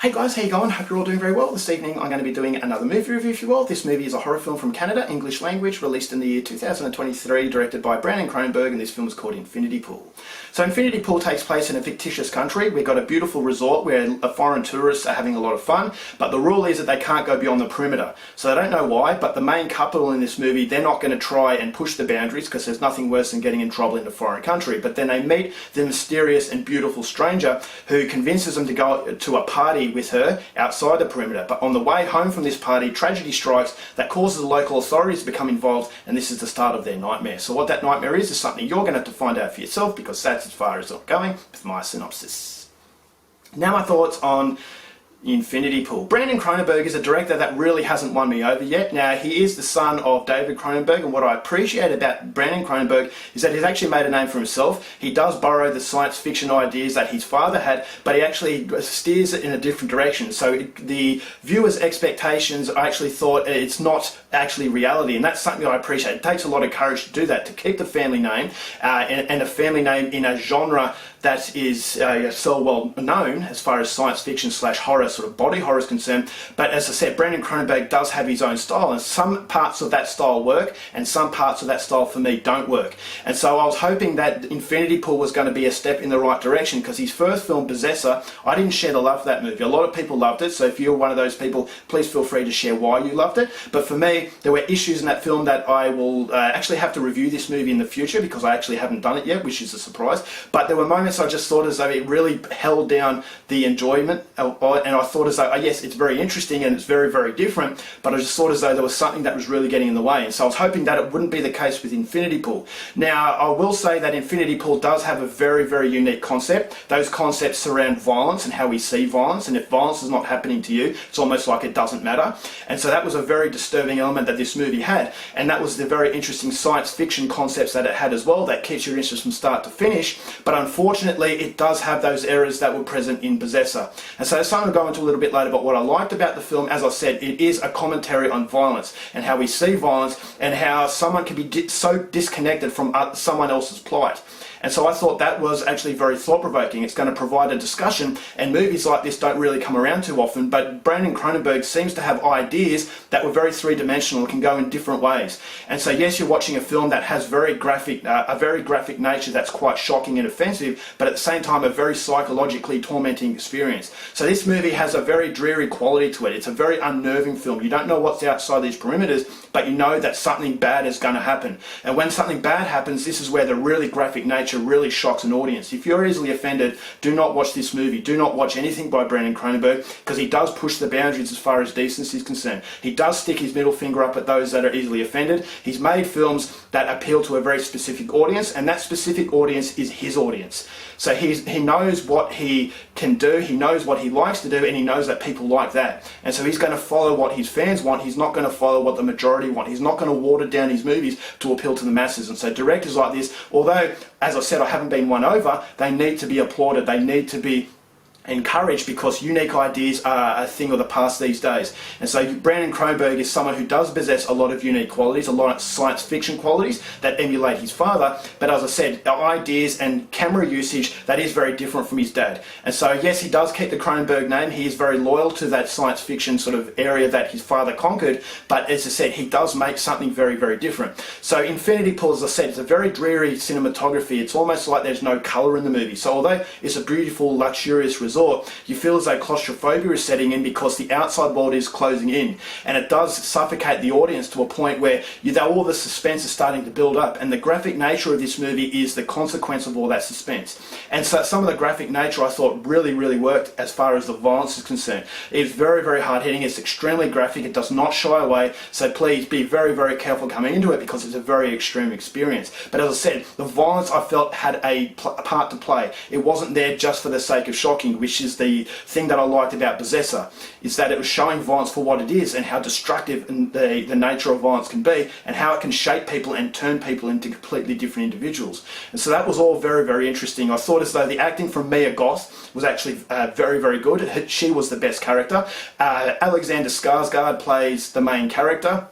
Hey guys, how you going? Hope you're all doing very well. This evening I'm going to be doing another movie review for you all. This movie is a horror film from Canada, English language, released in the year 2023, directed by Brandon Cronenberg, and this film is called Infinity Pool. So Infinity Pool takes place in a fictitious country. We've got a beautiful resort where foreign tourists are having a lot of fun, but the rule is that they can't go beyond the perimeter. So they don't know why, but the main couple in this movie, they're not going to try and push the boundaries because there's nothing worse than getting in trouble in a foreign country. But then they meet the mysterious and beautiful stranger who convinces them to go to a party with her outside the perimeter. But on the way home from this party, tragedy strikes that causes the local authorities to become involved, and this is the start of their nightmare. So what that nightmare is something you're going to have to find out for yourself, because that's as far as I'm going with my synopsis. Now my thoughts on Infinity Pool. Brandon Cronenberg is a director that really hasn't won me over yet. Now, he is the son of David Cronenberg, and what I appreciate about Brandon Cronenberg is that he's actually made a name for himself. He does borrow the science fiction ideas that his father had, but he actually steers it in a different direction. So the viewer's expectations, I actually thought it's not actually reality, and that's something that I appreciate. It takes a lot of courage to do that, to keep the family name and a family name in a genre that is so well known as far as science fiction / horror, sort of body horror is concerned. But as I said, Brandon Cronenberg does have his own style, and some parts of that style work, and some parts of that style for me don't work. And so I was hoping that Infinity Pool was going to be a step in the right direction, because his first film, Possessor, I didn't share the love for that movie. A lot of people loved it, so if you're one of those people, please feel free to share why you loved it. But for me, there were issues in that film that I will actually have to review this movie in the future, because I actually haven't done it yet, which is a surprise. But there were moments I just thought as though it really held down the enjoyment, and I thought as though, yes, it's very interesting and it's very, very different, but I just thought as though there was something that was really getting in the way. And so I was hoping that it wouldn't be the case with Infinity Pool. Now, I will say that Infinity Pool does have a very, very unique concept. Those concepts surround violence and how we see violence, and if violence is not happening to you, it's almost like it doesn't matter. And so that was a very disturbing element that this movie had, and that was the very interesting science fiction concepts that it had as well, that keeps your interest from start to finish. But unfortunately, it does have those errors that were present in Possessor. And so that's something I'll go into a little bit later. But what I liked about the film, as I said, it is a commentary on violence and how we see violence, and how someone can be so disconnected from someone else's plight. And so I thought that was actually very thought-provoking. It's going to provide a discussion, and movies like this don't really come around too often, but Brandon Cronenberg seems to have ideas that were very three-dimensional and can go in different ways. And so yes, you're watching a film that has a very graphic nature that's quite shocking and offensive, but at the same time a very psychologically tormenting experience. So this movie has a very dreary quality to it. It's a very unnerving film. You don't know what's outside these perimeters, but you know that something bad is going to happen. And when something bad happens, this is where the really graphic nature really shocks an audience. If you're easily offended, do not watch this movie. Do not watch anything by Brandon Cronenberg, because he does push the boundaries as far as decency is concerned. He does stick his middle finger up at those that are easily offended. He's made films that appeal to a very specific audience, and that specific audience is his audience. So he knows what he can do, he knows what he likes to do, and he knows that people like that. And so he's going to follow what his fans want. He's not going to follow what the majority want. He's not going to water down his movies to appeal to the masses. And so directors like this, although, as I said, I haven't been won over, they need to be applauded. They need to be encouraged, because unique ideas are a thing of the past these days. And so Brandon Cronenberg is someone who does possess a lot of unique qualities, a lot of science fiction qualities that emulate his father, but as I said, ideas and camera usage that is very different from his dad. And so yes, he does keep the Cronenberg name. He is very loyal to that science fiction sort of area that his father conquered, but as I said, he does make something very, very different. So Infinity Pool, as I said, it's a very dreary cinematography. It's almost like there's no colour in the movie. So although it's a beautiful, luxurious resort, you feel as though claustrophobia is setting in, because the outside world is closing in, and it does suffocate the audience to a point where all the suspense is starting to build up, and the graphic nature of this movie is the consequence of all that suspense. And so some of the graphic nature I thought really, really worked as far as the violence is concerned. It's very, very hard-hitting, it's extremely graphic, it does not shy away, so please be very, very careful coming into it, because it's a very extreme experience. But as I said, the violence I felt had a part to play. It wasn't there just for the sake of shocking, which is the thing that I liked about Possessor, is that it was showing violence for what it is, and how destructive the nature of violence can be, and how it can shape people and turn people into completely different individuals. And so that was all very, very interesting. I thought as though the acting from Mia Goth was actually very, very good. She was the best character. Alexander Skarsgård plays the main character.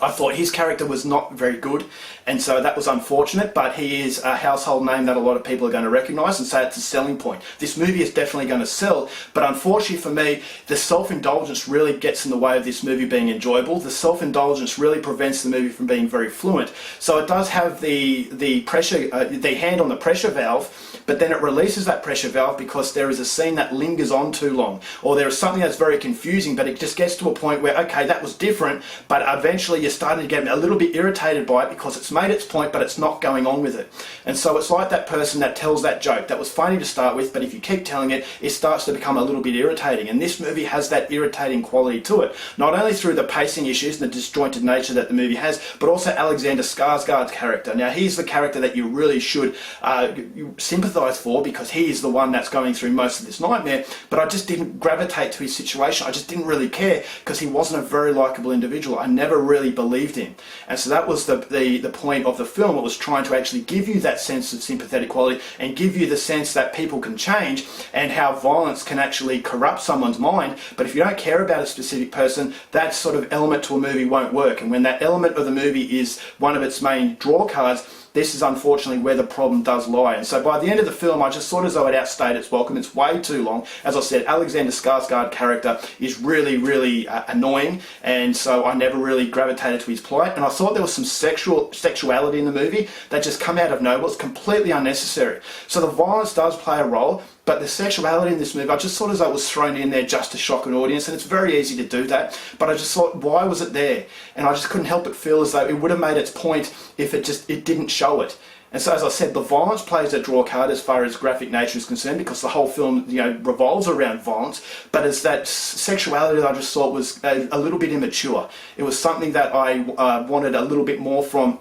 I thought his character was not very good, and so that was unfortunate, but he is a household name that a lot of people are going to recognise, and so it's a selling point. This movie is definitely going to sell, but unfortunately for me, the self-indulgence really gets in the way of this movie being enjoyable. The self-indulgence really prevents the movie from being very fluent. So it does have the pressure, the hand on the pressure valve, but then it releases that pressure valve because there is a scene that lingers on too long, or there is something that's very confusing, but it just gets to a point where, okay, that was different, but eventually you're starting to get a little bit irritated by it because it's made its point, but it's not going on with it. And so it's like that person that tells that joke that was funny to start with, but if you keep telling it, it starts to become a little bit irritating. And this movie has that irritating quality to it, not only through the pacing issues and the disjointed nature that the movie has, but also Alexander Skarsgård's character. Now, he's the character that you really should sympathise for, because he is the one that's going through most of this nightmare, but I just didn't gravitate to his situation. I just didn't really care because he wasn't a very likeable individual. I never really believed him. And so that was the point of the film. It was trying to actually give you that sense of sympathetic quality and give you the sense that people can change and how violence can actually corrupt someone's mind. But if you don't care about a specific person, that sort of element to a movie won't work. And when that element of the movie is one of its main draw cards, this is unfortunately where the problem does lie. And so by the end of the film, I just thought as though it outstayed its welcome. It's way too long. As I said, Alexander Skarsgård character is really, really annoying, and so I never really gravitated to his plight. And I thought there was some sexuality in the movie that just come out of nowhere. It's completely unnecessary. So the violence does play a role, but the sexuality in this movie, I just thought as though it was thrown in there just to shock an audience, and it's very easy to do that, but I just thought, why was it there? And I just couldn't help but feel as though it would have made its point if it didn't show it. And so, as I said, the violence plays a draw card as far as graphic nature is concerned, because the whole film, revolves around violence. But as that sexuality that I just thought was a little bit immature. It was something that I wanted a little bit more from,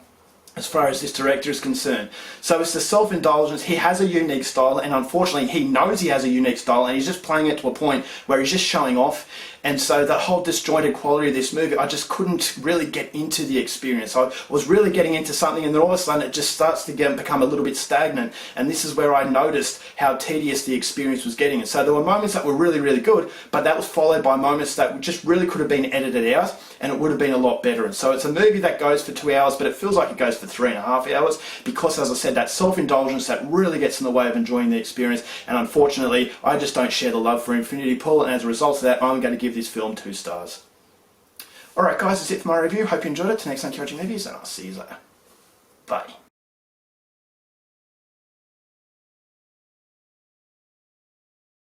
as far as this director is concerned. So it's the self-indulgence. He has a unique style, and unfortunately he knows he has a unique style, and he's just playing it to a point where he's just showing off. And so the whole disjointed quality of this movie, I just couldn't really get into the experience. I was really getting into something, and then all of a sudden it just starts to become a little bit stagnant. And this is where I noticed how tedious the experience was getting. And so there were moments that were really, really good, but that was followed by moments that just really could have been edited out, and it would have been a lot better. And so it's a movie that goes for 2 hours, but it feels like it goes for 3.5 hours, because, as I said, that self-indulgence that really gets in the way of enjoying the experience. And unfortunately, I just don't share the love for Infinity Pool, and as a result of that, I'm going to give this film 2 stars. Alright guys, that's it for my review. Hope you enjoyed it. Till next time, encouraging movies, and I'll see you later. Bye.